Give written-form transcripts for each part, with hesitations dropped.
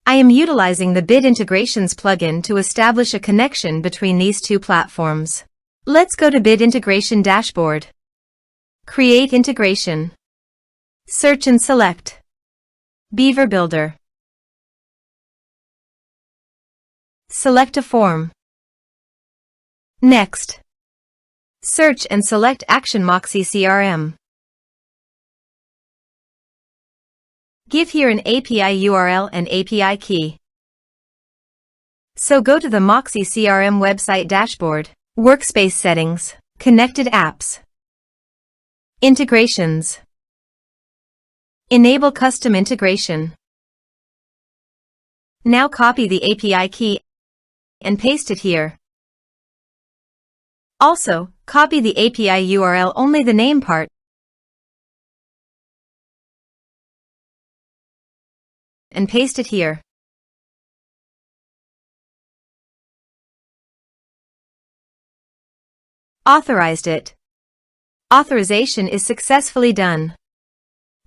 I am utilizing the Bit Integrations plugin to establish a connection between these two platforms. Let's go to Bit Integration Dashboard. Create integration. Search and select Beaver Builder. Select a form. Next, search and select Action Moxie CRM. Give here an API URL and API key. So go to the Moxie CRM website dashboard, Workspace Settings, Connected Apps, Integrations. Enable Custom Integration. Now copy the API key and paste it here. Also, copy the API URL, only the name part, and paste it here. Authorized it. Authorization is successfully done.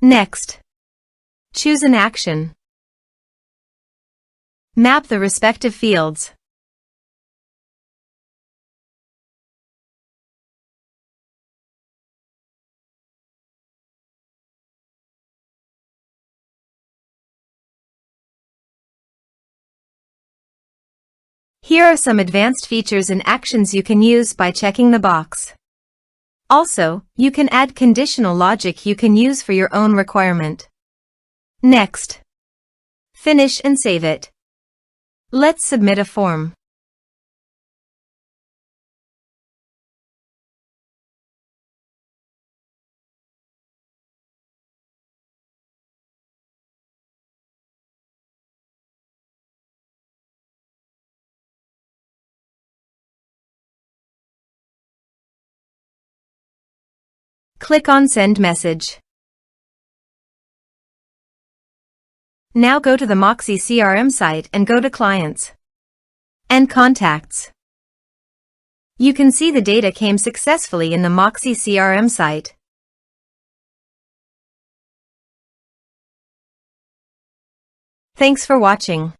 Next, choose an action. Map the respective fields. Here are some advanced features and actions you can use by checking the box. Also, you can add conditional logic you can use for your own requirement. Next, finish and save it. Let's submit a form. Click on Send Message. Now go to the Moxie CRM site and go to Clients and Contacts. You can see the data came successfully in the Moxie CRM site. Thanks for watching.